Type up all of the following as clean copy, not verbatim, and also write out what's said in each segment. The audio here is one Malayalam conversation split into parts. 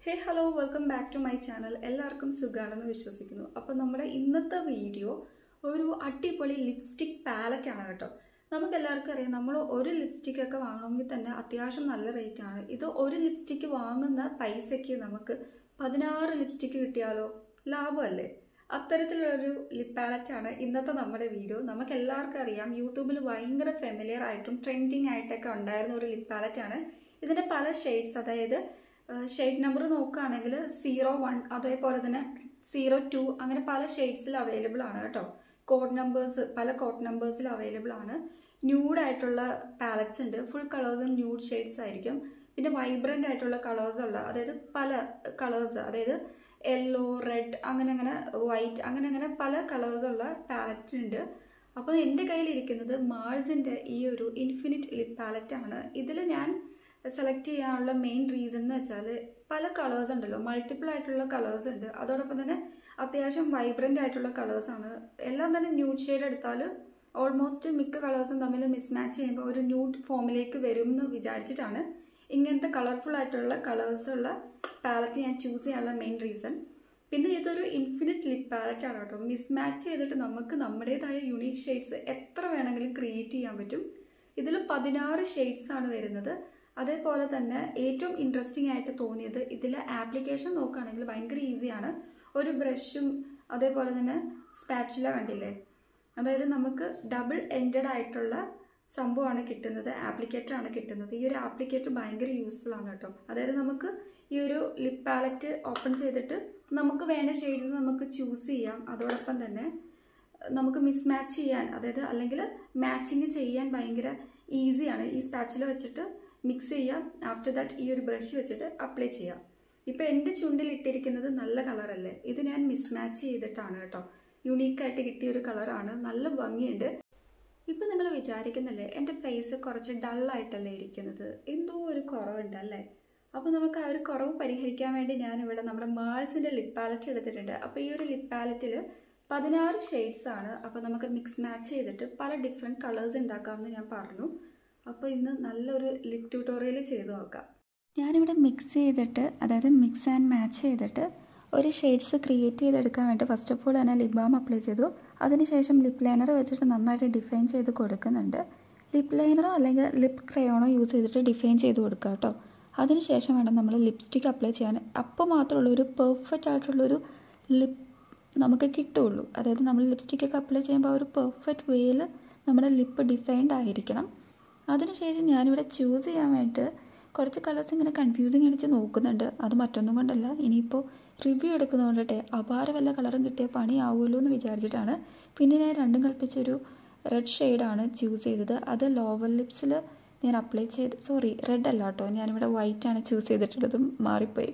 Hey hello, welcome back to my channel. എല്ലാവർക്കും സുഖാണെന്ന് വിശ്വസിക്കുന്നു. അപ്പോൾ നമ്മുടെ ഇന്നത്തെ വീഡിയോ ഒരു അടിപൊളി ലിപ്സ്റ്റിക് പാലറ്റ് ആണ് കേട്ടോ. നമുക്ക് എല്ലാവർക്കും അറിയാം നമ്മൾ ഒരു ലിപ്സ്റ്റിക് ഒക്കെ വാങ്ങണമെങ്കിൽ തന്നെ അത്യാവശ്യം നല്ല റേറ്റ് ആണ്. ഇത് ഒരു ലിപ്സ്റ്റിക് വാങ്ങുന്ന പൈസയ്ക്ക് നമുക്ക് 16 ലിപ്സ്റ്റിക് കിട്ടിയാലോ ലാഭമല്ലേ? അത്തരത്തിലൊരു ലിപ് പാലറ്റ് ആണ് ഇന്നത്തെ നമ്മുടെ വീഡിയോ. നമുക്ക് എല്ലാവർക്കും അറിയാം യൂട്യൂബിൽ ഭയങ്കര ഫെമിലിയർ ആയിട്ടും ട്രെൻഡിങ് ആയിട്ടൊക്കെ ഉണ്ടായിരുന്ന ഒരു ലിപ് പാലറ്റ് ആണ്. ഇതിന്റെ പല ഷെയ്ഡ്സ്, അതായത് ഷെയ്ഡ് നമ്പർ നോക്കുകയാണെങ്കിൽ 01 അതേപോലെ തന്നെ 02 അങ്ങനെ പല ഷെയ്ഡ്സിൽ അവൈലബിൾ ആണ് കേട്ടോ. കോഡ് നമ്പേഴ്സ് പല കോഡ് നമ്പേഴ്സിൽ അവൈലബിൾ ആണ്. ന്യൂഡ് ആയിട്ടുള്ള പാലറ്റ്സ് ഉണ്ട്, ഫുൾ കളേഴ്സും ന്യൂഡ് ഷെയ്ഡ്സ് ആയിരിക്കും. പിന്നെ വൈബ്രന്റ് ആയിട്ടുള്ള കളേഴ്സ് ഉള്ള, അതായത് പല കളേഴ്സ്, അതായത് യെല്ലോ, റെഡ്, അങ്ങനെ വൈറ്റ്, അങ്ങനെ പല കളേഴ്സ് ഉള്ള പാലറ്റ് ഉണ്ട്. അപ്പോൾ എൻ്റെ കയ്യിലിരിക്കുന്നത് മാൾസിൻ്റെ ഈ ഒരു ഇൻഫിനിറ്റ് ലിപ് പാലറ്റ് ആണ്. ഇതിൽ ഞാൻ സെലക്ട് ചെയ്യാനുള്ള മെയിൻ റീസൺ എന്ന് വെച്ചാൽ പല കളേഴ്സ് ഉണ്ടല്ലോ, മൾട്ടിപ്പിൾ ആയിട്ടുള്ള കളേഴ്സ് ഉണ്ട്. അതോടൊപ്പം തന്നെ അത്യാവശ്യം വൈബ്രന്റ് ആയിട്ടുള്ള കളേഴ്സാണ്. എല്ലാം തന്നെ ന്യൂഡ് ഷെയ്ഡ് എടുത്താൽ ഓൾമോസ്റ്റ് മിക്ക കളേഴ്സും തമ്മിൽ മിസ്മാച്ച് ചെയ്യുമ്പോൾ ഒരു ന്യൂഡ് ഫോമിലേക്ക് വരും എന്ന് വിചാരിച്ചിട്ടാണ് ഇങ്ങനത്തെ കളർഫുൾ ആയിട്ടുള്ള കളേഴ്സ് ഉള്ള പാലറ്റ് ഞാൻ ചൂസ് ചെയ്യാനുള്ള മെയിൻ റീസൺ. പിന്നെ ഇതൊരു ഇൻഫിനിറ്റ് ലിപ് പാലറ്റ് ആണ് കേട്ടോ. മിസ്മാച്ച് ചെയ്തിട്ട് നമുക്ക് നമ്മുടേതായ യുണീക്ക് ഷെയ്ഡ്സ് എത്ര വേണമെങ്കിലും ക്രിയേറ്റ് ചെയ്യാൻ പറ്റും. ഇതിൽ 16 ഷെയ്ഡ്സ് ആണ് വരുന്നത്. അതേപോലെ തന്നെ ഏറ്റവും ഇൻട്രസ്റ്റിംഗ് ആയിട്ട് തോന്നിയത് ഇതിലെ ആപ്ലിക്കേഷൻ നോക്കുകയാണെങ്കിൽ ഭയങ്കര ഈസിയാണ്. ഒരു ബ്രഷും അതേപോലെ തന്നെ സ്പാച്ചുല കണ്ടില്ലേ, അതായത് നമുക്ക് ഡബിൾ എൻഡഡ് ആയിട്ടുള്ള സംഭവമാണ് കിട്ടുന്നത്, ആപ്ലിക്കേറ്റർ ആണ് കിട്ടുന്നത്. ഈ ഒരു ആപ്ലിക്കേറ്റർ ഭയങ്കര യൂസ്ഫുൾ ആണ് കേട്ടോ. അതായത് നമുക്ക് ഈ ഒരു ലിപ് പാലറ്റ് ഓപ്പൺ ചെയ്തിട്ട് നമുക്ക് വേണ്ട ഷെയ്ഡ്സ് നമുക്ക് ചൂസ് ചെയ്യാം. അതോടൊപ്പം തന്നെ നമുക്ക് മിസ്മാച്ച് ചെയ്യാൻ, അതായത് അല്ലെങ്കിൽ മാച്ചിങ് ചെയ്യാൻ ഭയങ്കര ഈസിയാണ്. ഈ സ്പാച്ചുല വെച്ചിട്ട് മിക്സ് ചെയ്യാം. ആഫ്റ്റർ ദാറ്റ് ഈ ഒരു ബ്രഷ് വെച്ചിട്ട് അപ്ലൈ ചെയ്യാം. ഇപ്പം എൻ്റെ ചുണ്ടിൽ ഇട്ടിരിക്കുന്നത് നല്ല കളറല്ലേ, ഇത് ഞാൻ മിസ്മാച്ച് ചെയ്തിട്ടാണ് കേട്ടോ. യുണീക്കായിട്ട് കിട്ടിയ ഒരു കളറാണ്, നല്ല ഭംഗിയുണ്ട്. ഇപ്പം നിങ്ങൾ വിചാരിക്കുന്നല്ലേ എൻ്റെ ഫേസ് കുറച്ച് ഡള്ളായിട്ടല്ലേ ഇരിക്കുന്നത്, എന്തോ ഒരു കുറവുണ്ടല്ലേ? അപ്പോൾ നമുക്ക് ആ ഒരു കുറവ് പരിഹരിക്കാൻ വേണ്ടി ഞാനിവിടെ നമ്മുടെ മാൾസിൻ്റെ ലിപ് പാലറ്റ് എടുത്തിട്ടുണ്ട്. അപ്പോൾ ഈ ഒരു ലിപ് പാലറ്റിൽ 16 ഷെയ്ഡ്സ് ആണ്. അപ്പോൾ നമുക്ക് മിക്സ് മാച്ച് ചെയ്തിട്ട് പല ഡിഫറെൻറ്റ് കളേഴ്സ് ഉണ്ടാക്കാമെന്ന് ഞാൻ പറഞ്ഞു. അപ്പോൾ ഇന്ന് നല്ലൊരു ലിപ് ട്യൂട്ടോറിയൽ ചെയ്ത് നോക്കാം. ഞാനിവിടെ മിക്സ് ചെയ്തിട്ട്, അതായത് മിക്സ് ആൻഡ് മാച്ച് ചെയ്തിട്ട് ഒരു ഷെയ്ഡ്സ് ക്രിയേറ്റ് ചെയ്തെടുക്കാൻ വേണ്ടി ഫസ്റ്റ് ഓഫ് ഓൾ തന്നെ ലിപ് ബാം അപ്ലൈ ചെയ്തു. അതിനുശേഷം ലിപ് ലൈനർ വെച്ചിട്ട് നന്നായിട്ട് ഡിഫൈൻ ചെയ്ത് കൊടുക്കുന്നുണ്ട്. ലിപ് ലൈനറോ അല്ലെങ്കിൽ ലിപ് ക്രയോണോ യൂസ് ചെയ്തിട്ട് ഡിഫൈൻ ചെയ്ത് കൊടുക്കുക കേട്ടോ. അതിനുശേഷം വേണം നമ്മൾ ലിപ്സ്റ്റിക് അപ്ലൈ ചെയ്യാൻ. അപ്പോൾ മാത്രമുള്ളൊരു പെർഫെക്റ്റ് ആയിട്ടുള്ളൊരു ലിപ് നമുക്ക് കിട്ടുള്ളൂ. അതായത് നമ്മൾ ലിപ്സ്റ്റിക്കൊക്കെ അപ്ലൈ ചെയ്യുമ്പോൾ ഒരു പെർഫെക്റ്റ് വേയിൽ നമ്മുടെ ലിപ്പ് ഡിഫൈൻഡ് ആയിരിക്കണം. അതിനുശേഷം ഞാനിവിടെ ചൂസ് ചെയ്യാൻ വേണ്ടിയിട്ട് കുറച്ച് കളേഴ്സ് ഇങ്ങനെ കൺഫ്യൂസിങ് അടിച്ച് നോക്കുന്നുണ്ട്. അത് മറ്റൊന്നും കൊണ്ടല്ല, ഇനിയിപ്പോൾ റിവ്യൂ എടുക്കുന്നതുകൊണ്ടിട്ടേ അപാര വല്ല കളറും കിട്ടിയ പണിയാവുമല്ലോ എന്ന് വിചാരിച്ചിട്ടാണ്. പിന്നെ ഞാൻ രണ്ടും കൽപ്പിച്ചൊരു റെഡ് ഷെയ്ഡാണ് ചൂസ് ചെയ്തത്. അത് ലോവർ ലിപ്സിൽ ഞാൻ അപ്ലൈ ചെയ്ത്, സോറി റെഡ് അല്ല കേട്ടോ, ഞാനിവിടെ വൈറ്റാണ് ചൂസ് ചെയ്തിട്ടുള്ളതും, മാറിപ്പോയി.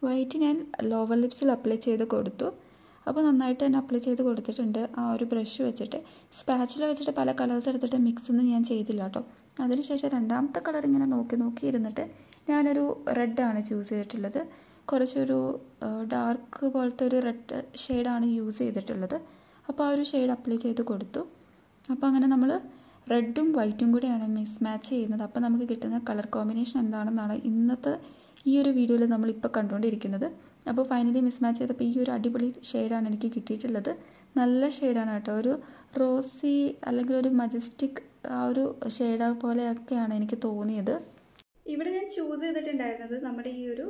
വൈറ്റ് ഞാൻ ലോവർ ലിപ്സിൽ അപ്ലൈ ചെയ്ത് കൊടുത്തു. അപ്പോൾ നന്നായിട്ട് തന്നെ അപ്ലൈ ചെയ്ത് കൊടുത്തിട്ടുണ്ട്. ആ ഒരു ബ്രഷ് വെച്ചിട്ട് സ്പാച്ചുല വെച്ചിട്ട് പല കളേഴ്സ് എടുത്തിട്ട് മിക്സ് ഒന്നും ഞാൻ ചെയ്തില്ല കേട്ടോ. അതിനുശേഷം രണ്ടാമത്തെ കളർ ഇങ്ങനെ നോക്കി ഇരുന്നിട്ട് ഞാനൊരു റെഡാണ് ചൂസ് ചെയ്തിട്ടുള്ളത്. കുറച്ചൊരു ഡാർക്ക് പോലത്തെ ഒരു റെഡ് ഷെയ്ഡാണ് യൂസ് ചെയ്തിട്ടുള്ളത്. അപ്പോൾ ആ ഒരു ഷെയ്ഡ് അപ്ലൈ ചെയ്ത് കൊടുത്തു. അപ്പോൾ അങ്ങനെ നമ്മൾ റെഡും വൈറ്റും കൂടിയാണ് മിക്സ് മാച്ച് ചെയ്യുന്നത്. അപ്പോൾ നമുക്ക് കിട്ടുന്ന കളർ കോമ്പിനേഷൻ എന്താണെന്നാണ് ഇന്നത്തെ ഈ ഒരു വീഡിയോയിൽ നമ്മളിപ്പോൾ കണ്ടുകൊണ്ടിരിക്കുന്നത്. അപ്പോൾ ഫൈനലി മിസ് മാച്ച് ചെയ്തപ്പോൾ ഈ ഒരു അടിപൊളി ഷെയ്ഡാണ് എനിക്ക് കിട്ടിയിട്ടുള്ളത്. നല്ല ഷെയ്ഡാണ് കേട്ടോ, ഒരു റോസി അല്ലെങ്കിൽ ഒരു മജസ്റ്റിക് ആ ഒരു ഷെയ്ഡ് പോലെയൊക്കെയാണ് എനിക്ക് തോന്നിയത്. ഇവിടെ ഞാൻ ചൂസ് ചെയ്തിട്ടുണ്ടായിരുന്നത് നമ്മുടെ ഈ ഒരു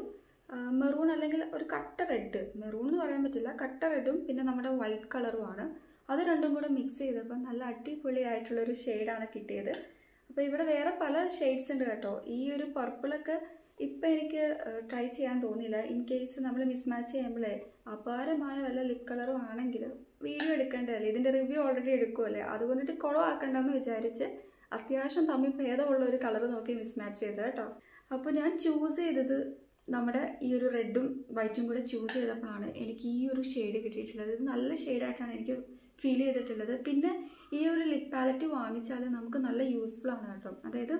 മെറൂൺ അല്ലെങ്കിൽ ഒരു കട്ട റെഡ്, മെറൂൺ എന്ന് പറയാൻ പറ്റില്ല, കട്ട റെഡും പിന്നെ നമ്മുടെ വൈറ്റ് കളറുമാണ്. അത് രണ്ടും കൂടെ മിക്സ് ചെയ്തപ്പോൾ നല്ല അടിപൊളിയായിട്ടുള്ളൊരു ഷെയ്ഡാണ് കിട്ടിയത്. അപ്പോൾ ഇവിടെ വേറെ പല ഷെയ്ഡ്സ് ഉണ്ട് കേട്ടോ. ഈ ഒരു പർപ്പിളൊക്കെ ഇപ്പം എനിക്ക് ട്രൈ ചെയ്യാൻ തോന്നിയില്ല. ഇൻ കേസ് നമ്മൾ മിസ്മാച്ച് ചെയ്യുമ്പോഴേ അപാരമായ വല്ല ലിപ് കളറും ആണെങ്കിൽ വീഡിയോ എടുക്കേണ്ടതല്ലേ, ഇതിൻ്റെ റിവ്യൂ ഓൾറെഡി എടുക്കുമല്ലേ, അതുകൊണ്ടിട്ട് കുളമാക്കണ്ടെന്ന് വിചാരിച്ച് അത്യാവശ്യം തമ്മിൽ ഭേദമുള്ള ഒരു കളർ നോക്കി മിസ്മാച്ച് ചെയ്തത് കേട്ടോ. അപ്പോൾ ഞാൻ ചൂസ് ചെയ്തത് നമ്മുടെ ഈ ഒരു റെഡും വൈറ്റും കൂടെ ചൂസ് ചെയ്തപ്പോഴാണ് എനിക്ക് ഈ ഒരു ഷെയ്ഡ് കിട്ടിയിട്ടുള്ളത്. ഇത് നല്ല ഷെയ്ഡായിട്ടാണ് എനിക്ക് ഫീൽ ചെയ്തിട്ടുള്ളത്. പിന്നെ ഈ ഒരു ലിപ് പാലറ്റ് വാങ്ങിച്ചാൽ നമുക്ക് നല്ല യൂസ്ഫുൾ ആണ് കേട്ടോ. അതായത്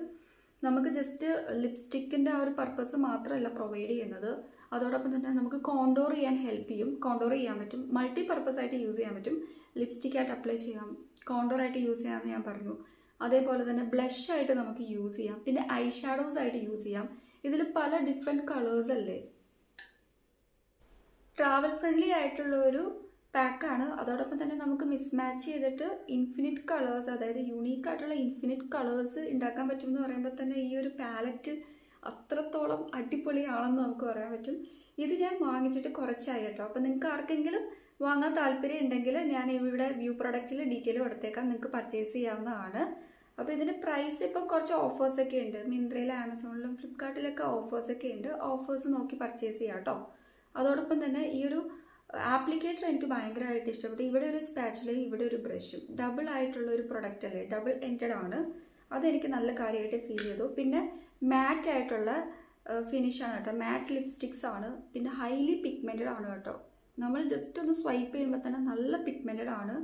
നമുക്ക് ജസ്റ്റ് ലിപ്സ്റ്റിക്കിൻ്റെ ആ ഒരു പർപ്പസ് മാത്രമല്ല പ്രൊവൈഡ് ചെയ്യുന്നത്, അതോടൊപ്പം തന്നെ നമുക്ക് കോണ്ടോർ ചെയ്യാൻ ഹെൽപ്പ് ചെയ്യും. കോണ്ടോർ ചെയ്യാൻ പറ്റും, മൾട്ടി പർപ്പസ് ആയിട്ട് യൂസ് ചെയ്യാൻ പറ്റും. ലിപ്സ്റ്റിക്കായിട്ട് അപ്ലൈ ചെയ്യാം, കോണ്ടോർ ആയിട്ട് യൂസ് ചെയ്യാമെന്ന് ഞാൻ പറഞ്ഞു. അതേപോലെ തന്നെ ബ്ലഷ് ആയിട്ട് നമുക്ക് യൂസ് ചെയ്യാം, പിന്നെ ഐ ഷാഡോസ് ആയിട്ട് യൂസ് ചെയ്യാം. ഇതിൽ പല ഡിഫറെൻറ്റ് കളേഴ്സ് അല്ലേ, ട്രാവൽ ഫ്രണ്ട്ലി ആയിട്ടുള്ള ഒരു പാക്കാണ്. അതോടൊപ്പം തന്നെ നമുക്ക് മിസ്മാച്ച് ചെയ്തിട്ട് ഇൻഫിനിറ്റ് കളേഴ്സ്, അതായത് യൂണീക്ക് ആയിട്ടുള്ള ഇൻഫിനിറ്റ് കളേഴ്സ് ഉണ്ടാക്കാൻ പറ്റുമെന്ന് പറയുമ്പോൾ തന്നെ ഈ ഒരു പാലറ്റ് അത്രത്തോളം അടിപൊളിയാണെന്ന് നമുക്ക് പറയാൻ പറ്റും. ഇത് ഞാൻ വാങ്ങിച്ചിട്ട് കുറച്ചായി കേട്ടോ. അപ്പോൾ നിങ്ങൾക്ക് ആർക്കെങ്കിലും വാങ്ങാൻ താല്പര്യം ഉണ്ടെങ്കിൽ ഞാൻ ഇവിടെ വ്യൂ പ്രൊഡക്റ്റിൽ ഡീറ്റെയിൽ കൊടുത്തേക്കാം, നിങ്ങൾക്ക് പർച്ചേസ് ചെയ്യാവുന്നതാണ്. അപ്പോൾ ഇതിൻ്റെ പ്രൈസ് ഇപ്പം കുറച്ച് ഓഫേഴ്സൊക്കെ ഉണ്ട്. മിന്ത്രയിലും ആമസോണിലും ഫ്ലിപ്കാർട്ടിലൊക്കെ ഓഫേഴ്സൊക്കെ ഉണ്ട്. ഓഫേഴ്സ് നോക്കി പർച്ചേസ് ചെയ്യാം കേട്ടോ. അതോടൊപ്പം തന്നെ ഈ ഒരു ആപ്ലിക്കേറ്റർ എനിക്ക് ഭയങ്കരമായിട്ട് ഇഷ്ടപ്പെട്ടു. ഇവിടെ ഒരു സ്പാച്ചുലയും ഇവിടെ ഒരു ബ്രഷും ഡബിൾ ആയിട്ടുള്ള ഒരു പ്രൊഡക്റ്റ് അല്ലേ, ഡബിൾ എൻഡഡ് ആണ്. അതെനിക്ക് നല്ല കാര്യമായിട്ട് ഫീൽ ചെയ്തു. പിന്നെ മാറ്റ് ആയിട്ടുള്ള ഫിനിഷാണ് കേട്ടോ, മാറ്റ് ലിപ്സ്റ്റിക്സ് ആണ്. പിന്നെ ഹൈലി പിഗ്മെൻറ്റഡ് ആണ് കേട്ടോ. നമ്മൾ ജസ്റ്റ് ഒന്ന് സ്വൈപ്പ് ചെയ്യുമ്പോൾ തന്നെ നല്ല പിഗ്മെൻറ്റഡ് ആണ്.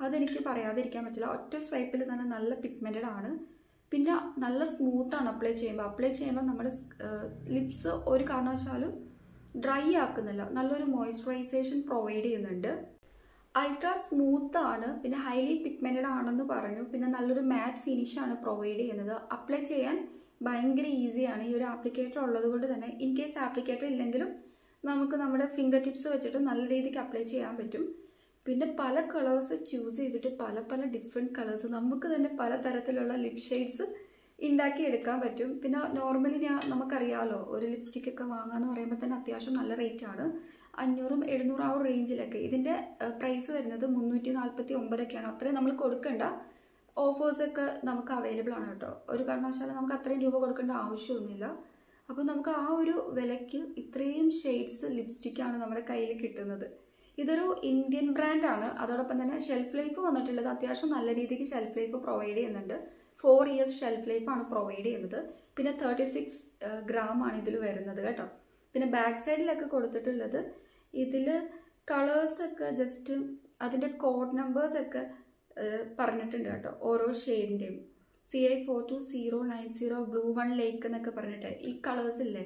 അതെനിക്ക് പറയാതിരിക്കാൻ പറ്റില്ല, ഒറ്റ സ്വൈപ്പിൽ തന്നെ നല്ല പിഗ്മെൻറ്റഡ് ആണ്. പിന്നെ നല്ല സ്മൂത്താണ് അപ്ലൈ ചെയ്യുമ്പോൾ നമ്മുടെ ലിപ്സ് ഒരു കാരണവശാലും ഡ്രൈ ആക്കുന്നില്ല, നല്ലൊരു മോയ്സ്ചറൈസേഷൻ പ്രൊവൈഡ് ചെയ്യുന്നുണ്ട്. അൾട്രാ സ്മൂത്ത് ആണ്, പിന്നെ ഹൈലി പിഗ്മെൻറ്റഡ് ആണെന്ന് പറഞ്ഞു. പിന്നെ നല്ലൊരു മാറ്റ് ഫിനിഷാണ് പ്രൊവൈഡ് ചെയ്യുന്നത്. അപ്ലൈ ചെയ്യാൻ ഭയങ്കര ഈസിയാണ് ഈ ഒരു ആപ്ലിക്കേറ്റർ ഉള്ളത് കൊണ്ട് തന്നെ. ഇൻ കേസ് ആപ്ലിക്കേറ്റർ ഇല്ലെങ്കിലും നമുക്ക് നമ്മുടെ ഫിംഗർ ടിപ്സ് വെച്ചിട്ട് നല്ല രീതിക്ക് അപ്ലൈ ചെയ്യാൻ പറ്റും. പിന്നെ പല കളേഴ്സ് ചൂസ് ചെയ്തിട്ട് പല ഡിഫറെൻറ്റ് കളേഴ്സ് നമുക്ക് തന്നെ പല തരത്തിലുള്ള ലിപ് ഷെയ്ഡ്സ് ഉണ്ടാക്കി എടുക്കാൻ പറ്റും. പിന്നെ നോർമലി നമുക്കറിയാമല്ലോ, ഒരു ലിപ്സ്റ്റിക് ഒക്കെ വാങ്ങാന്ന് പറയുമ്പോൾ തന്നെ അത്യാവശ്യം നല്ല റേറ്റ് ആണ്. 500-700 ആ ഒരു റേഞ്ചിലൊക്കെ. ഇതിൻ്റെ പ്രൈസ് വരുന്നത് 349ഒക്കെയാണ്. അത്രയും നമ്മൾ കൊടുക്കേണ്ട. ഓഫേഴ്സൊക്കെ നമുക്ക് അവൈലബിൾ ആണ് കേട്ടോ. ഒരു കാരണവശാലും നമുക്ക് അത്രയും രൂപ കൊടുക്കേണ്ട ആവശ്യമൊന്നുമില്ല. അപ്പോൾ നമുക്ക് ആ ഒരു വിലയ്ക്ക് ഇത്രയും ഷെയ്ഡ്സ് ലിപ്സ്റ്റിക്കാണ് നമ്മുടെ കയ്യിൽ കിട്ടുന്നത്. ഇതൊരു ഇന്ത്യൻ ബ്രാൻഡാണ്. അതോടൊപ്പം തന്നെ ഷെൽഫ് ലൈഫ് വന്നിട്ടുള്ളത് അത്യാവശ്യം നല്ല രീതിക്ക് ഷെൽഫ് ലൈഫ് പ്രൊവൈഡ് ചെയ്യുന്നുണ്ട്. 4 years ഷെൽഫ് ലൈഫാണ് പ്രൊവൈഡ് ചെയ്യുന്നത്. പിന്നെ 36 gram ആണ് ഇതിൽ വരുന്നത് കേട്ടോ. പിന്നെ ബാക്ക് സൈഡിലൊക്കെ കൊടുത്തിട്ടുള്ളത് ഇതിൽ കളേഴ്സൊക്കെ ജസ്റ്റ് അതിൻ്റെ കോഡ് നമ്പേഴ്സൊക്കെ പറഞ്ഞിട്ടുണ്ട് കേട്ടോ, ഓരോ ഷെയ്ഡിൻ്റെയും. CI42090 ബ്ലൂ 1 ലേക്ക് എന്നൊക്കെ പറഞ്ഞിട്ട് ഈ കളേഴ്സ് ഇല്ലേ,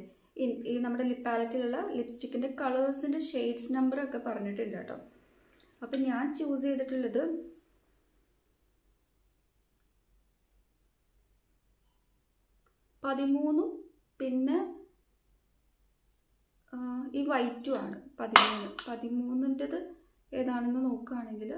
ഈ നമ്മുടെ ലിപ് പാലറ്റിലുള്ള ലിപ്സ്റ്റിക്കിൻ്റെ കളേഴ്സിൻ്റെ ഷെയ്ഡ്സ് നമ്പറൊക്കെ പറഞ്ഞിട്ടുണ്ട് കേട്ടോ. അപ്പം ഞാൻ ചൂസ് ചെയ്തിട്ടുള്ളത് പതിമൂന്നും പിന്നെ ഈ വൈറ്റും ആണ്. 13ൻ്റെത് ഏതാണെന്ന് നോക്കുകയാണെങ്കിൽ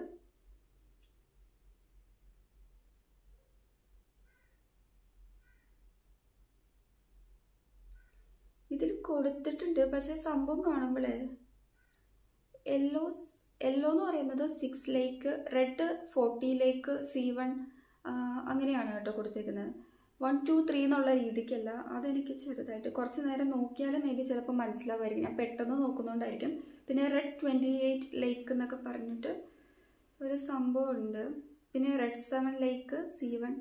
ഇതിൽ കൊടുത്തിട്ടുണ്ട്. പക്ഷേ സംഭവം കാണുമ്പോഴേ യെല്ലോ എന്ന് പറയുന്നത് 6 ലേക്ക്, റെഡ് 40 ലേക്ക്, C1 അങ്ങനെയാണ് കേട്ടോ കൊടുത്തേക്കുന്നത്. 1, 2, 3 എന്നുള്ള രീതിക്കല്ല. അതെനിക്ക് ചെറുതായിട്ട് കുറച്ച് നേരം നോക്കിയാലും മേ ബി ചിലപ്പോൾ മനസ്സിലാവുമായിരിക്കും, ഞാൻ പെട്ടെന്ന് നോക്കുന്നതുകൊണ്ടായിരിക്കും. പിന്നെ റെഡ് 28 ലേക്ക് എന്നൊക്കെ പറഞ്ഞിട്ട് ഒരു സംഭവം ഉണ്ട്. പിന്നെ റെഡ് 7 ലേക്ക്, C1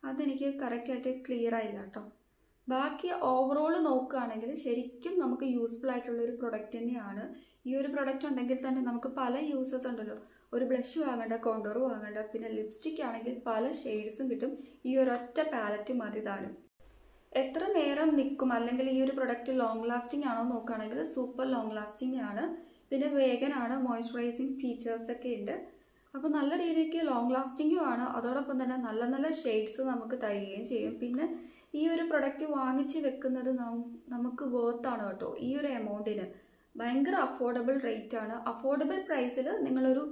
അതെനിക്ക് കറക്റ്റായിട്ട് ക്ലിയർ ആയില്ല കേട്ടോ. ബാക്കി ഓവറോൾ നോക്കുകയാണെങ്കിൽ ശരിക്കും നമുക്ക് യൂസ്ഫുൾ ആയിട്ടുള്ള ഒരു പ്രൊഡക്റ്റ് തന്നെയാണ്. ഈ ഒരു പ്രൊഡക്റ്റ് ഉണ്ടെങ്കിൽ തന്നെ നമുക്ക് പല യൂസസ് ഉണ്ടല്ലോ. ഒരു ബ്ലഷ് വാങ്ങേണ്ട, കോണ്ടോർ വാങ്ങേണ്ട, പിന്നെ ലിപ്സ്റ്റിക് ആണെങ്കിൽ പല ഷെയ്ഡ്സും കിട്ടും. ഈ ഒരൊറ്റ പാലറ്റ് മതി താനും. എത്ര നേരം നിൽക്കും, അല്ലെങ്കിൽ ഈ ഒരു പ്രൊഡക്റ്റ് ലോങ് ലാസ്റ്റിംഗ് ആണോ നോക്കുകയാണെങ്കിൽ സൂപ്പർ ലോങ് ലാസ്റ്റിംഗ് ആണ്. പിന്നെ വേഗനാണ്, മോയ്സ്ചറൈസിങ് ഫീച്ചേഴ്സൊക്കെ ഉണ്ട്. അപ്പോൾ നല്ല രീതിക്ക് ലോങ് ലാസ്റ്റിംഗും ആണ്. അതോടൊപ്പം തന്നെ നല്ല നല്ല ഷെയ്ഡ്സ് നമുക്ക് തരികയും ചെയ്യും. പിന്നെ ഈ ഒരു പ്രൊഡക്റ്റ് വാങ്ങിച്ച് വെക്കുന്നത് നമുക്ക് വേർത്താണ് കേട്ടോ. ഈ ഒരു എമൗണ്ടിന് ഭയങ്കര അഫോർഡബിൾ റേറ്റ് ആണ്. അഫോർഡബിൾ പ്രൈസിൽ നിങ്ങളൊരു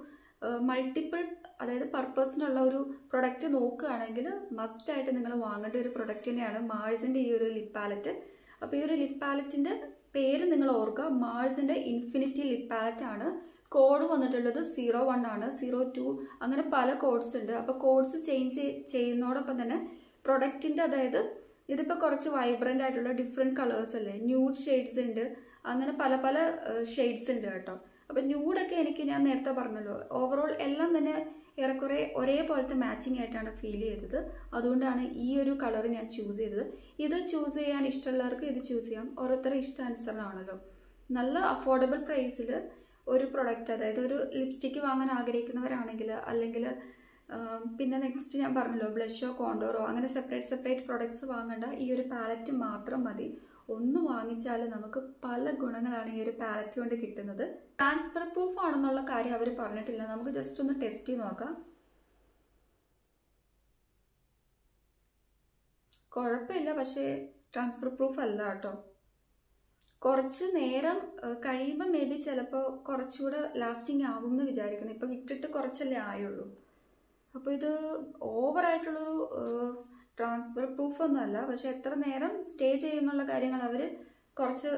മൾട്ടിപ്പിൾ, അതായത് പർപ്പസിനുള്ള ഒരു പ്രൊഡക്റ്റ് നോക്കുകയാണെങ്കിൽ മസ്റ്റായിട്ട് നിങ്ങൾ വാങ്ങേണ്ട ഒരു പ്രൊഡക്റ്റ് തന്നെയാണ് മാൾസിൻ്റെ ഈ ഒരു ലിപ് പാലറ്റ്. അപ്പോൾ ഈ ഒരു ലിപ് പാലറ്റിൻ്റെ പേര് നിങ്ങൾ ഓർക്കുക, മാൾസിൻ്റെ ഇൻഫിനിറ്റി ലിപ് പാലറ്റ് ആണ്. കോഡ് വന്നിട്ടുള്ളത് 01 ആണ്, 02 അങ്ങനെ പല കോഡ്സ് ഉണ്ട്. അപ്പോൾ കോഡ്സ് ചേഞ്ച് ചെയ്യുന്നതോടൊപ്പം തന്നെ പ്രൊഡക്റ്റിൻ്റെ, അതായത് ഇതിപ്പോൾ കുറച്ച് വൈബ്രൻ്റ് ആയിട്ടുള്ള ഡിഫറെൻറ്റ് കളേഴ്സ് അല്ലേ, ന്യൂഡ് ഷെയ്ഡ്സ് ഉണ്ട്, അങ്ങനെ പല ഷെയ്ഡ്സ് ഉണ്ട് കേട്ടോ. അപ്പം ന്യൂഡൊക്കെ എനിക്ക് ഞാൻ നേരത്തെ പറഞ്ഞല്ലോ, ഓവറോൾ എല്ലാം തന്നെ ഏറെക്കുറെ ഒരേപോലത്തെ മാച്ചിങ് ആയിട്ടാണ് ഫീൽ ചെയ്തത്. അതുകൊണ്ടാണ് ഈ ഒരു കളർ ഞാൻ ചൂസ് ചെയ്തത്. ഇത് ചൂസ് ചെയ്യാൻ ഇഷ്ടമുള്ളവർക്ക് ഇത് ചൂസ് ചെയ്യാം, ഓരോരുത്തരുടെ ഇഷ്ടാനുസരണമാണല്ലോ. നല്ല അഫോർഡബിൾ പ്രൈസിൽ ഒരു പ്രൊഡക്റ്റ്, അതായത് ഒരു ലിപ്സ്റ്റിക്ക് വാങ്ങാൻ ആഗ്രഹിക്കുന്നവരാണെങ്കിൽ, അല്ലെങ്കിൽ പിന്നെ നെക്സ്റ്റ് ഞാൻ പറഞ്ഞല്ലോ ബ്ലഷോ കോണ്ടോറോ അങ്ങനെ സെപ്പറേറ്റ് പ്രൊഡക്ട്സ് വാങ്ങേണ്ട, ഈ ഒരു പാലറ്റ് മാത്രം മതി. ഒന്ന് വാങ്ങിച്ചാൽ നമുക്ക് പല ഗുണങ്ങളാണ് ഈ ഒരു പാലറ്റ് കൊണ്ട് കിട്ടുന്നത്. ട്രാൻസ്ഫർ പ്രൂഫ് ആണെന്നുള്ള കാര്യം അവർ പറഞ്ഞിട്ടില്ല, നമുക്ക് ജസ്റ്റ് ഒന്ന് ടെസ്റ്റ് ചെയ്ത് നോക്കാം. കുഴപ്പമില്ല, പക്ഷേ ട്രാൻസ്ഫർ പ്രൂഫ് അല്ല കേട്ടോ. കുറച്ച് നേരം കഴിയുമ്പോൾ മേ ബി ചിലപ്പോൾ കുറച്ചുകൂടെ ലാസ്റ്റിംഗ് ആകും എന്ന് വിചാരിക്കുന്നു. ഇപ്പോൾ ഇട്ടിട്ട് കുറച്ചല്ലേ ആയുള്ളൂ. അപ്പോൾ ഇത് ഓവറായിട്ടുള്ളൊരു ട്രാൻസ്ഫർ പ്രൂഫൊന്നും അല്ല. പക്ഷെ എത്ര നേരം സ്റ്റേ ചെയ്യുന്നുള്ള കാര്യങ്ങൾ അവർ കുറച്ച്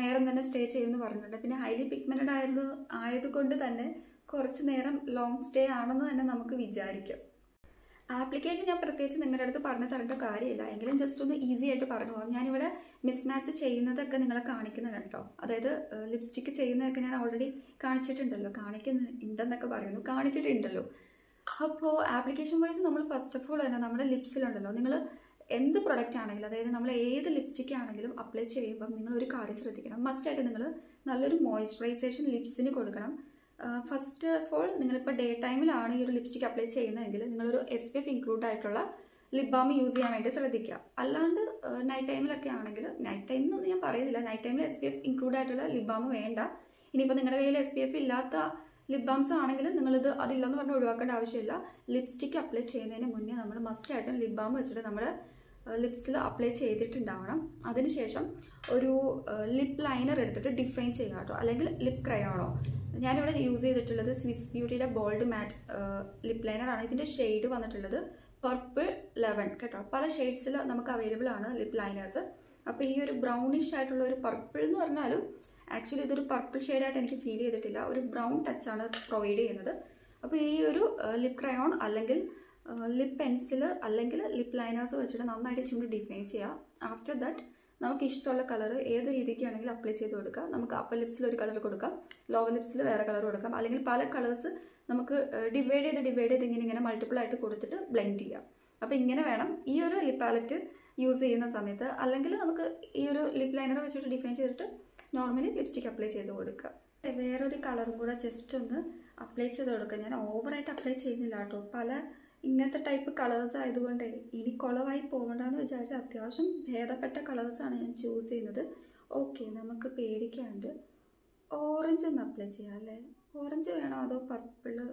നേരം തന്നെ സ്റ്റേ ചെയ്യുമെന്ന് പറഞ്ഞിട്ടുണ്ട്. പിന്നെ ഹൈലി പിഗ്മെന്റഡ് ആയതുകൊണ്ട് തന്നെ കുറച്ച് നേരം ലോങ് സ്റ്റേ ആണെന്ന് തന്നെ നമുക്ക് വിചാരിക്കാം. ആപ്ലിക്കേഷൻ ഞാൻ പ്രത്യേകിച്ച് നിങ്ങളുടെ അടുത്ത് പറഞ്ഞു തരേണ്ട കാര്യമില്ല, എങ്കിലും ജസ്റ്റ് ഒന്ന് ഈസി ആയിട്ട് പറഞ്ഞു പോകാം. ഞാനിവിടെ മിസ്മാച്ച് ചെയ്യുന്നതൊക്കെ നിങ്ങളെ കാണിക്കുന്നത് കേട്ടോ. അതായത് ലിപ്സ്റ്റിക്ക് ചെയ്യുന്നതൊക്കെ ഞാൻ ഓൾറെഡി കാണിച്ചിട്ടുണ്ടല്ലോ, കാണിക്കുന്നുണ്ടെന്നൊക്കെ പറയുന്നു, കാണിച്ചിട്ടുണ്ടല്ലോ. അപ്പോൾ ആപ്ലിക്കേഷൻ വൈസ് നമ്മൾ ഫസ്റ്റ് ഓഫ് ഓൾ തന്നെ നമ്മുടെ ലിപ്സിലുണ്ടല്ലോ, നിങ്ങൾ എന്ത് പ്രൊഡക്റ്റ് ആണെങ്കിലും, അതായത് നമ്മൾ ഏത് ലിപ്സ്റ്റിക് ആണെങ്കിലും അപ്ലൈ ചെയ്യുമ്പം നിങ്ങൾ ഒരു കാര്യം ശ്രദ്ധിക്കണം. മസ്റ്റായിട്ട് നിങ്ങൾ നല്ലൊരു മോയ്സ്ചറൈസേഷൻ ലിപ്സിന് കൊടുക്കണം. ഫസ്റ്റ് ഓഫ് ഓൾ നിങ്ങളിപ്പോൾ ഡേ ടൈമിലാണ് ഈ ഒരു ലിപ്സ്റ്റിക് അപ്ലൈ ചെയ്യുന്നതെങ്കിൽ നിങ്ങളൊരു SPF ഇൻക്ലൂഡ് ആയിട്ടുള്ള ലിപ് ബാം യൂസ് ചെയ്യാൻ വേണ്ടി ശ്രദ്ധിക്കുക. അല്ലാണ്ട് നൈറ്റ് ടൈമിലൊക്കെ ആണെങ്കിൽ, നൈറ്റ് ടൈം എന്നൊന്നും ഞാൻ പറയുന്നില്ല, നൈറ്റ് ടൈമിൽ SPF ഇൻക്ലൂഡ് ആയിട്ടുള്ള ലിപ് ബാം വേണ്ട. ഇനിയിപ്പോൾ നിങ്ങളുടെ കയ്യിൽ SPF ഇല്ലാത്ത ലിപ് ബാംസ് ആണെങ്കിൽ നിങ്ങളിത് അതില്ലെന്ന് പറഞ്ഞ് ഒഴിവാക്കേണ്ട ആവശ്യമില്ല. ലിപ്സ്റ്റിക് അപ്ലൈ ചെയ്യുന്നതിന് മുന്നേ നമ്മൾ മസ്റ്റായിട്ടും ലിപ് ബാം വെച്ചിട്ട് നമ്മുടെ ലിപ്സിൽ അപ്ലൈ ചെയ്തിട്ടുണ്ടാവണം. അതിനുശേഷം ഒരു ലിപ്പ് ലൈനർ എടുത്തിട്ട് ഡിഫൈൻ ചെയ്യുക കേട്ടോ, അല്ലെങ്കിൽ ലിപ്പ് ക്രയോണോ. ഞാനിവിടെ യൂസ് ചെയ്തിട്ടുള്ളത് സ്വിസ് ബ്യൂട്ടിയുടെ ബോൾഡ് മാറ്റ് ലിപ്പ് ലൈനറാണ്. ഇതിൻ്റെ ഷെയ്ഡ് വന്നിട്ടുള്ളത് പർപ്പിൾ 11 കേട്ടോ. പല ഷെയ്ഡ്സിൽ നമുക്ക് അവൈലബിൾ ആണ് ലിപ്പ് ലൈനേഴ്സ്. അപ്പോൾ ഈ ഒരു ബ്രൗണിഷ് ആയിട്ടുള്ള ഒരു പർപ്പിൾ എന്ന് പറഞ്ഞാലും ആക്ച്വലി ഇതൊരു പർപ്പിൾ ഷെയ്ഡായിട്ട് എനിക്ക് ഫീൽ ചെയ്തിട്ടില്ല, ഒരു ബ്രൗൺ ടച്ചാണ് പ്രൊവൈഡ് ചെയ്യുന്നത്. അപ്പോൾ ഈ ഒരു ലിപ്പ് ക്രയോൺ അല്ലെങ്കിൽ ലിപ്പ് പെൻസിൽ അല്ലെങ്കിൽ ലിപ്പ് ലൈനേഴ്സ് വെച്ചിട്ട് നന്നായിട്ട് ചുണ്ട് ഡിഫൈൻ ചെയ്യുക. ആഫ്റ്റർ ദാറ്റ് നമുക്ക് ഇഷ്ടമുള്ള കളർ ഏത് രീതിക്കാണെങ്കിലും അപ്ലൈ ചെയ്ത് കൊടുക്കാം. നമുക്ക് അപ്പർ ലിപ്സിൽ ഒരു കളർ കൊടുക്കാം, ലോവർ ലിപ്സിൽ വേറെ കളർ കൊടുക്കാം, അല്ലെങ്കിൽ പല കളേഴ്സ് നമുക്ക് ഡിവൈഡ് ചെയ്ത് ഇങ്ങനെ മൾട്ടിപ്പിൾ ആയിട്ട് കൊടുത്തിട്ട് ബ്ലെൻഡ് ചെയ്യാം. അപ്പോൾ ഇങ്ങനെ വേണം ഈ ഒരു ലിപ്പ് പാലറ്റ് യൂസ് ചെയ്യുന്ന സമയത്ത്. അല്ലെങ്കിൽ നമുക്ക് ഈ ഒരു ലിപ്പ് ലൈനർ വെച്ചിട്ട് ഡിഫൈൻ ചെയ്തിട്ട് നോർമലി ലിപ്സ്റ്റിക് അപ്ലൈ ചെയ്ത് കൊടുക്കുക. വേറൊരു കളറും കൂടെ ജസ്റ്റ് ഒന്ന് അപ്ലൈ ചെയ്ത് കൊടുക്കുക. ഞാൻ ഓവറായിട്ട് അപ്ലൈ ചെയ്യുന്നില്ല കേട്ടോ, പല ഇങ്ങനത്തെ ടൈപ്പ് കളേഴ്സ് ആയതുകൊണ്ട് ഇനി കുളവായി പോകണ്ടെന്ന് വിചാരിച്ച് അത്യാവശ്യം ഭേദപ്പെട്ട കളേഴ്സാണ് ഞാൻ ചൂസ് ചെയ്യുന്നത്. ഓക്കെ, നമുക്ക് പേടിക്കാണ്ട് ഓറഞ്ച് ഒന്ന് അപ്ലൈ ചെയ്യാം അല്ലേ? ഓറഞ്ച് വേണോ അതോ പർപ്പിള്?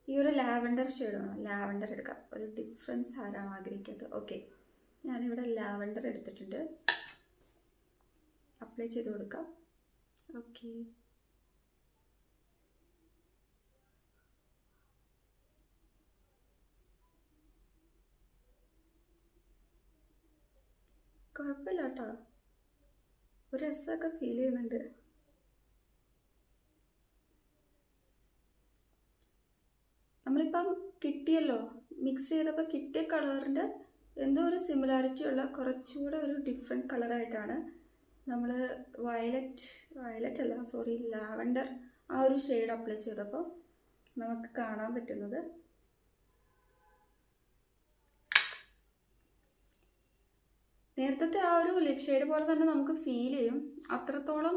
ഈ ഒരു ലാവൻഡർ ഷെയ്ഡ് വേണം, ലാവൻഡർ എടുക്കാം. ഒരു ഡിഫറൻസ് ആരാണ് ആഗ്രഹിക്കുന്നത്? ഓക്കെ, ഞാനിവിടെ ലാവൻഡർ എടുത്തിട്ടുണ്ട്, അപ്ലൈ ചെയ്ത് കൊടുക്കാം. ഓക്കെ, കുഴപ്പമില്ല കേട്ടോ, ഒരു രസമൊക്കെ ഫീൽ ചെയ്യുന്നുണ്ട്. നമ്മളിപ്പം കിട്ടിയല്ലോ, മിക്സ് ചെയ്തപ്പോൾ കിട്ടിയ കളറിൻ്റെ എന്തോ ഒരു സിമിലാരിറ്റി ഉള്ള കുറച്ചുകൂടെ ഒരു ഡിഫറെൻറ്റ് കളറായിട്ടാണ് നമ്മൾ ലാവൻഡർ ആ ഒരു ഷെയ്ഡ് അപ്ലൈ ചെയ്തപ്പോൾ നമുക്ക് കാണാൻ പറ്റുന്നത്. നേരത്തെ ആ ഒരു ലിപ് ഷെയ്ഡ് പോലെ തന്നെ നമുക്ക് ഫീൽ ചെയ്യും. അത്രത്തോളം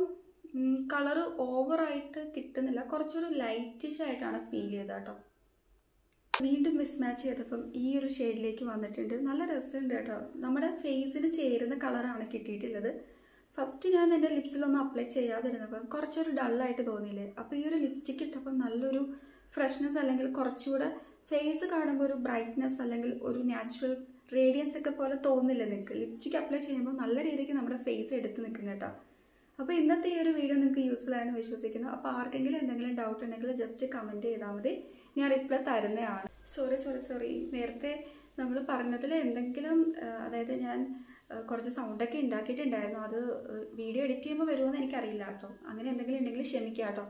കളർ ഓവറായിട്ട് കിട്ടുന്നില്ല, കുറച്ചൊരു ലൈറ്റിഷ് ആയിട്ടാണ് ഫീൽ ചെയ്തത് കേട്ടോ. വീണ്ടും മിസ്മാച്ച് ചെയ്തപ്പം ഈ ഒരു ഷെയ്ഡിലേക്ക് വന്നിട്ടുണ്ട്. നല്ല രസമുണ്ട് കേട്ടോ, നമ്മുടെ ഫേസിന് ചേരുന്ന കളറാണ് കിട്ടിയിട്ടുള്ളത്. ഫസ്റ്റ് ഞാൻ എൻ്റെ ലിപ്സിലൊന്നും അപ്ലൈ ചെയ്യാതിരുന്നപ്പം കുറച്ചൊരു ഡള്ളായിട്ട് തോന്നിയില്ലേ? അപ്പോൾ ഈ ഒരു ലിപ്സ്റ്റിക്ക് ഇട്ടപ്പം നല്ലൊരു ഫ്രഷ്നെസ്, അല്ലെങ്കിൽ കുറച്ചുകൂടെ ഫേസ് കാണുമ്പോൾ ഒരു ബ്രൈറ്റ്നെസ് അല്ലെങ്കിൽ ഒരു നാച്ചുറൽ റേഡിയൻസ് ഒക്കെ പോലെ തോന്നില്ല നിങ്ങൾക്ക്? ലിപ്സ്റ്റിക്ക് അപ്ലൈ ചെയ്യുമ്പോൾ നല്ല രീതിക്ക് നമ്മുടെ ഫേസ് എടുത്ത് നിൽക്കും കേട്ടോ. അപ്പോൾ ഇന്നത്തെ ഈ ഒരു വീഡിയോ നിങ്ങൾക്ക് യൂസ്ഫുൾ ആയെന്ന് വിശ്വസിക്കുന്നു. അപ്പോൾ ആർക്കെങ്കിലും എന്തെങ്കിലും ഡൗട്ട് ഉണ്ടെങ്കിൽ ജസ്റ്റ് കമൻറ്റ് ചെയ്താൽ മതി, ഞാൻ റിപ്ലൈ തരുന്നതാണ്. സോറി, നേരത്തെ നമ്മൾ പറഞ്ഞതിൽ എന്തെങ്കിലും, അതായത് ഞാൻ കുറച്ച് സൗണ്ടൊക്കെ ഉണ്ടാക്കിയിട്ടുണ്ടായിരുന്നു, അത് വീഡിയോ എഡിറ്റ് ചെയ്യുമ്പോൾ വരുമോയെന്ന് എനിക്കറിയില്ല കേട്ടോ. അങ്ങനെ എന്തെങ്കിലും ഉണ്ടെങ്കിൽ ക്ഷമിക്കുക കേട്ടോ.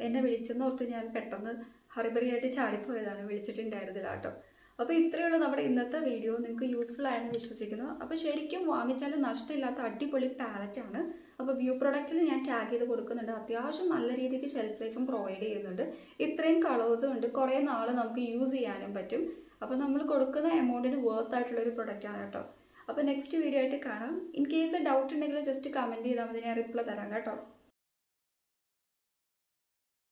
എന്നെ വിളിച്ചെന്ന് ഓർത്ത് ഞാൻ പെട്ടെന്ന് ഹറിബറിയായിട്ട് ചാടിപ്പോയതാണ്, വിളിച്ചിട്ടുണ്ടായിരുന്നില്ല കേട്ടോ. അപ്പോൾ ഇത്രയുള്ള നമ്മുടെ ഇന്നത്തെ വീഡിയോ നിങ്ങൾക്ക് യൂസ്ഫുൾ ആയെന്ന് വിശ്വസിക്കുന്നു. അപ്പോൾ ശരിക്കും വാങ്ങിച്ചാലും നഷ്ടമില്ലാത്ത അടിപൊളി പാലറ്റാണ്. അപ്പോൾ വ്യൂ പ്രൊഡക്റ്റിൽ ഞാൻ ടാഗ് ചെയ്ത് കൊടുക്കുന്നുണ്ട്. അത്യാവശ്യം നല്ല രീതിക്ക് ഷെൽഫ് ലൈഫും പ്രൊവൈഡ് ചെയ്യുന്നുണ്ട്. ഇത്രയും കളേഴ്സും ഉണ്ട്, കുറേ നാൾ നമുക്ക് യൂസ് ചെയ്യാനും പറ്റും. അപ്പോൾ നമ്മൾ കൊടുക്കുന്ന എമൗണ്ടിന് വർത്ത് ആയിട്ടുള്ളൊരു പ്രൊഡക്റ്റാണ് കേട്ടോ. അപ്പോൾ നെക്സ്റ്റ് വീഡിയോ ആയിട്ട് കാണാം. ഇൻ കേസ് ഡൗട്ട് ഉണ്ടെങ്കിൽ ജസ്റ്റ് കമൻറ്റ് ചെയ്താൽ മതി, ഞാൻ റിപ്ലൈ തരാം കേട്ടോ.